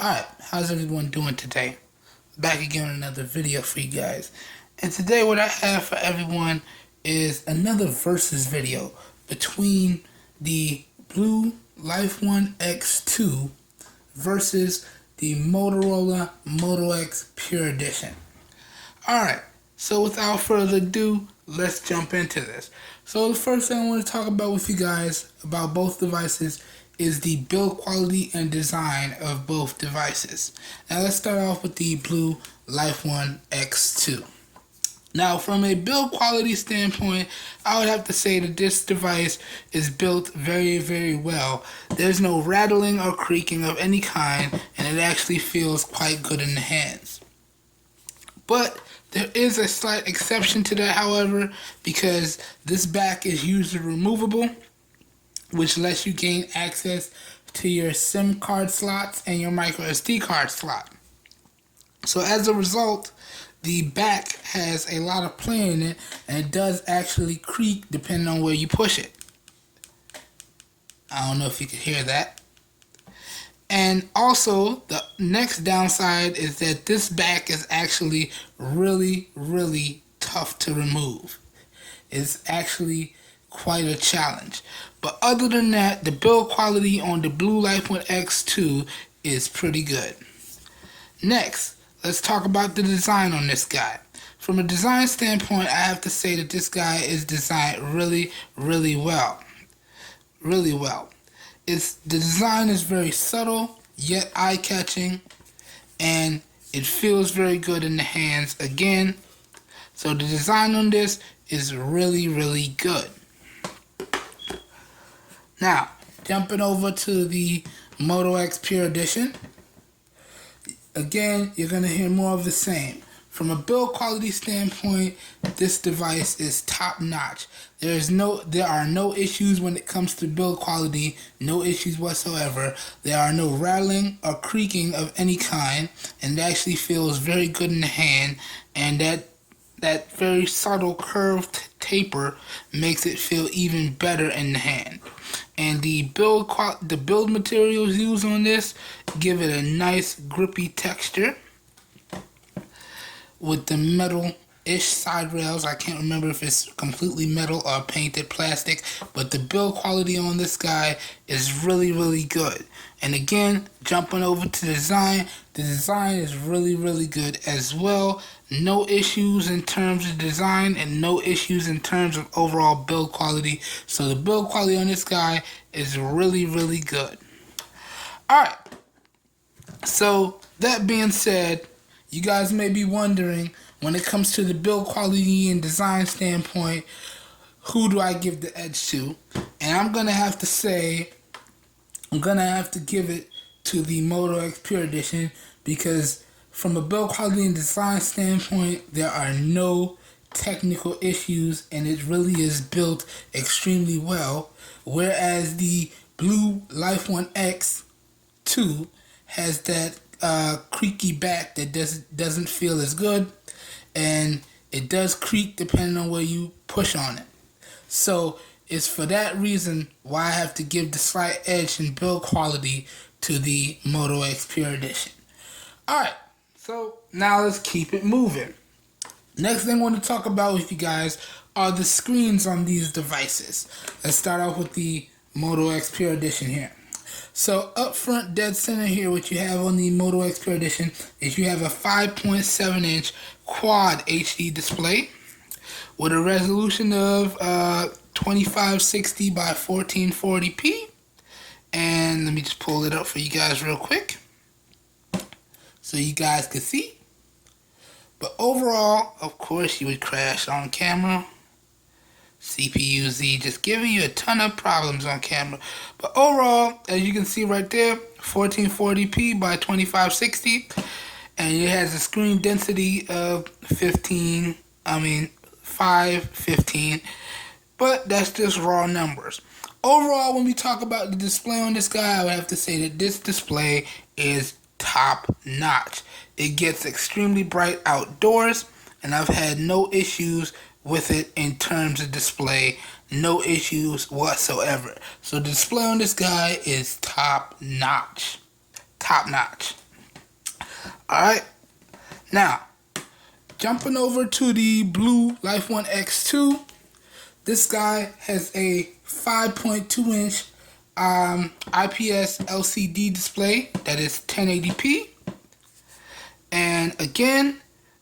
Alright, how's everyone doing today? Back again with another video for you guys. And today what I have for everyone is another versus video between the Blu Life One X2 versus the Motorola Moto X Pure Edition. Alright, so without further ado, let's jump into this. So the first thing I want to talk about with you guys about both devices is the build quality and design of both devices. Now let's start off with the Blu Life One X2. Now from a build quality standpoint, I would have to say that this device is built very, very well. There's no rattling or creaking of any kind, and it actually feels quite good in the hands. But there is a slight exception to that, however, because this back is user removable, which lets you gain access to your SIM card slots and your micro SD card slot. So as a result, the back has a lot of play in it, and it does actually creak depending on where you push it. I don't know if you can hear that. And also, the next downside is that this back is actually really, really tough to remove. It's actually quite a challenge. But other than that, the build quality on the Blu Life One X2 is pretty good. Next, let's talk about the design on this guy. From a design standpoint, I have to say that this guy is designed really, really well. Really well. The design is very subtle, yet eye-catching, and it feels very good in the hands again. So the design on this is really, really good. Now, jumping over to the Moto X Pure Edition. Again, you're going to hear more of the same. From a build quality standpoint, this device is top notch. There are no issues when it comes to build quality, no issues whatsoever. There are no rattling or creaking of any kind, and it actually feels very good in the hand, and that very subtle curved taper makes it feel even better in the hand. And the build materials used on this give it a nice grippy texture with the metal-ish side rails. I can't remember if it's completely metal or painted plastic, but the build quality on this guy is really, really good. And again, jumping over to design, the design is really, really good as well. No issues in terms of design and no issues in terms of overall build quality. So the build quality on this guy is really, really good. Alright, so that being said, you guys may be wondering, when it comes to the build quality and design standpoint, who do I give the edge to? And I'm going to have to say, I'm going to have to give it to the Moto X Pure Edition, because from a build quality and design standpoint, there are no technical issues, and it really is built extremely well. Whereas the Blu Life One X2 has that creaky back that doesn't feel as good, and it does creak depending on where you push on it. So it's for that reason why I have to give the slight edge in build quality to the Moto X Pure Edition. Alright, so now let's keep it moving. Next thing I want to talk about with you guys are the screens on these devices. Let's start off with the Moto X Pure Edition here. So up front, dead center here, what you have on the Moto X Pure Edition is you have a 5.7 inch quad HD display with a resolution of 2560 by 1440p. And let me just pull it up for you guys real quick so you guys can see. But overall, of course, you would crash on camera. CPU-Z just giving you a ton of problems on camera. But overall, as you can see right there, 1440p by 2560. And it has a screen density of 515. But that's just raw numbers. Overall, when we talk about the display on this guy, I would have to say that this display is top notch. It gets extremely bright outdoors, and I've had no issues with it in terms of display. No issues whatsoever. So the display on this guy is top notch. Top notch. Alright, now, jumping over to the Blu Life One X2, this guy has a 5.2 inch IPS LCD display that is 1080p. And again,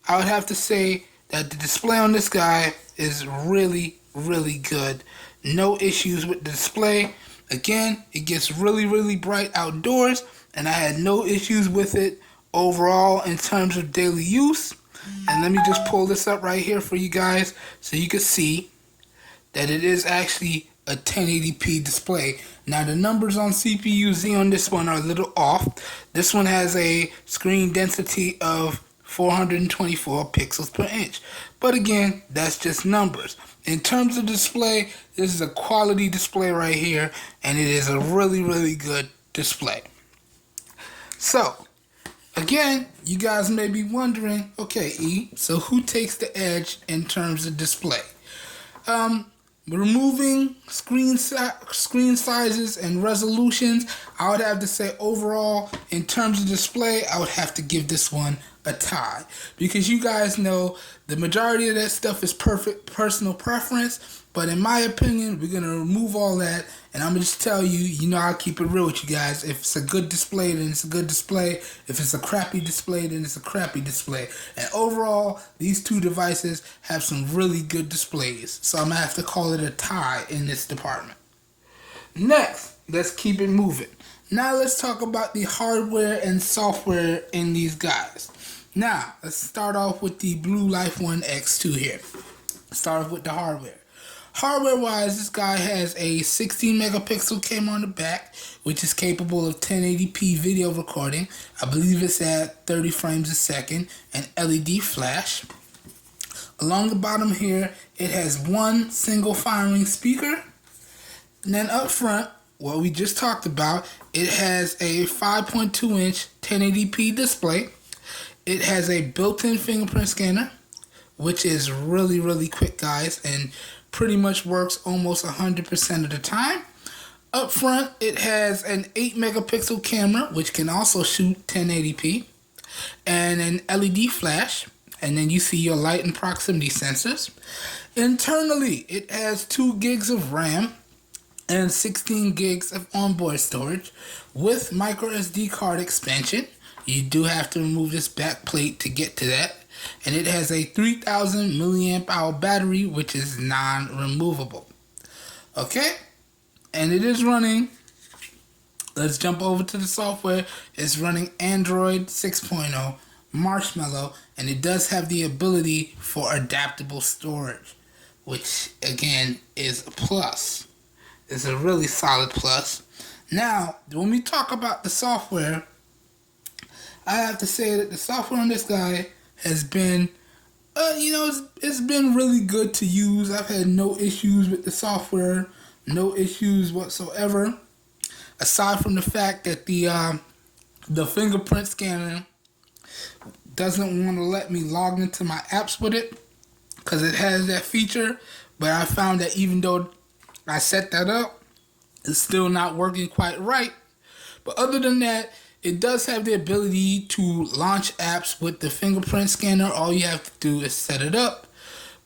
I would have to say that the display on this guy is really, really good. No issues with the display. Again, it gets really, really bright outdoors, and I had no issues with it overall in terms of daily use. And let me just pull this up right here for you guys so you can see that it is actually a 1080p display. Now the numbers on CPU-Z on this one are a little off. This one has a screen density of 424 pixels per inch. But again, that's just numbers. In terms of display, this is a quality display right here, and it is a really, really good display. So, again, you guys may be wondering, okay, E, so who takes the edge in terms of display? Removing screen sizes and resolutions, I would have to say overall, in terms of display, I would have to give this one a tie. Because you guys know the majority of that stuff is perfect personal preference. But in my opinion, we're going to remove all that. And I'm going to just tell you, you know, I'll keep it real with you guys. If it's a good display, then it's a good display. If it's a crappy display, then it's a crappy display. And overall, these two devices have some really good displays. So I'm going to have to call it a tie in this department. Next, let's keep it moving. Now let's talk about the hardware and software in these guys. Now, let's start off with the Blu Life One X2 here. Start off with the hardware. Hardware-wise, this guy has a 16 megapixel camera on the back, which is capable of 1080p video recording. I believe it's at 30 frames a second, and LED flash. Along the bottom here, it has one single firing speaker. And then up front, what we just talked about, it has a 5.2 inch 1080p display. It has a built-in fingerprint scanner, which is really, really quick, guys, and pretty much works almost 100% of the time. Up front, it has an 8 megapixel camera, which can also shoot 1080p, and an LED flash, and then you see your light and proximity sensors. Internally, it has 2 gigs of RAM and 16 gigs of onboard storage with micro SD card expansion. You do have to remove this back plate to get to that. And it has a 3000 milliamp hour battery, which is non-removable. Okay? And it is running, let's jump over to the software. It's running Android 6.0 Marshmallow, and it does have the ability for adaptable storage, which again is a plus. It's a really solid plus. Now, when we talk about the software, I have to say that the software on this guy has been, it's been really good to use. I've had no issues with the software, no issues whatsoever. Aside from the fact that the fingerprint scanner doesn't want to let me log into my apps with it because it has that feature. But I found that even though I set that up, it's still not working quite right. But other than that, it does have the ability to launch apps with the fingerprint scanner. All you have to do is set it up.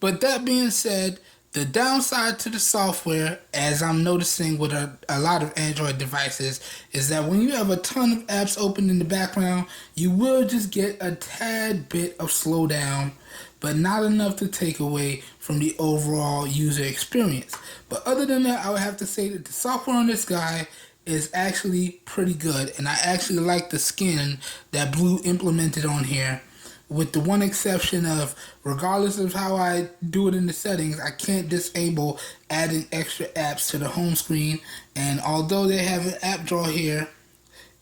But that being said, the downside to the software, as I'm noticing with a lot of Android devices, is that when you have a ton of apps open in the background, you will just get a tad bit of slowdown, but not enough to take away from the overall user experience. But other than that, I would have to say that the software on this guy is actually pretty good, and I actually like the skin that Blu implemented on here, with the one exception of, regardless of how I do it in the settings, I can't disable adding extra apps to the home screen. And although they have an app drawer here,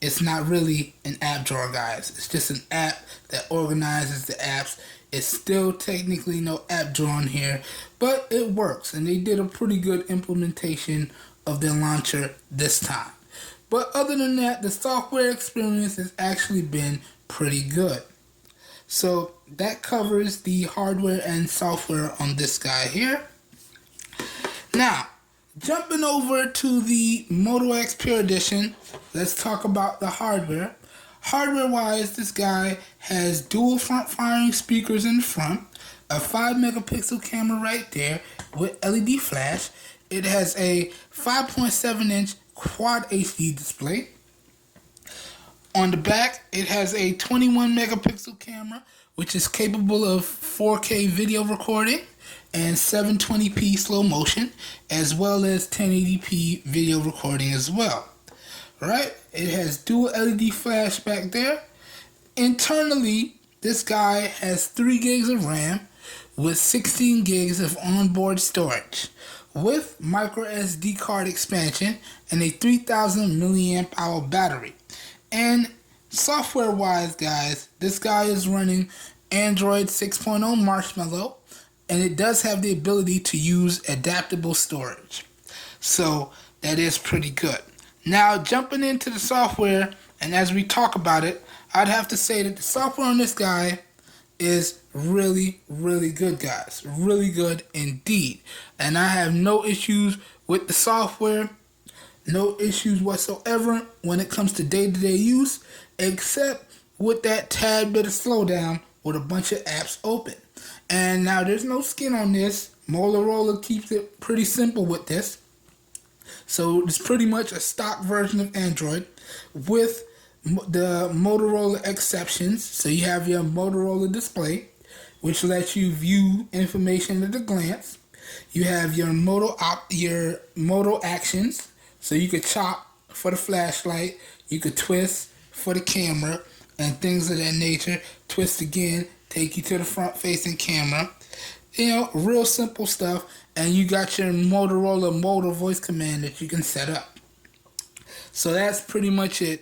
it's not really an app drawer, guys. It's just an app that organizes the apps. It's still technically no app drawer on here, but it works, and they did a pretty good implementation of their launcher this time. But other than that, the software experience has actually been pretty good. So that covers the hardware and software on this guy here. Now, jumping over to the Moto X Pure Edition, let's talk about the hardware. Hardware-wise, this guy has dual front-firing speakers in the front, a 5-megapixel camera right there with LED flash. It has a 5.7-inch Quad HD display. On the back, it has a 21-megapixel camera, which is capable of 4K video recording and 720p slow motion, as well as 1080p video recording as well. Right? It has dual LED flash back there. Internally, this guy has 3 gigs of RAM with 16 gigs of onboard storage with micro SD card expansion and a 3000 milliamp hour battery. And software wise, guys, this guy is running Android 6.0 Marshmallow, and it does have the ability to use adaptable storage. So that is pretty good. Now, jumping into the software, and as we talk about it, I'd have to say that the software on this guy is really, really good, guys. Really good indeed. And I have no issues with the software, no issues whatsoever when it comes to day-to-day use, except with that tad bit of slowdown with a bunch of apps open. And now there's no skin on this. Motorola keeps it pretty simple with this. So it's pretty much a stock version of Android with the Motorola exceptions. So you have your Motorola display, which lets you view information at a glance. You have your Moto actions, so you could chop for the flashlight, you could twist for the camera, and things of that nature. Twist again, take you to the front-facing camera. You know, real simple stuff. And you got your Motorola Moto voice command that you can set up. So that's pretty much it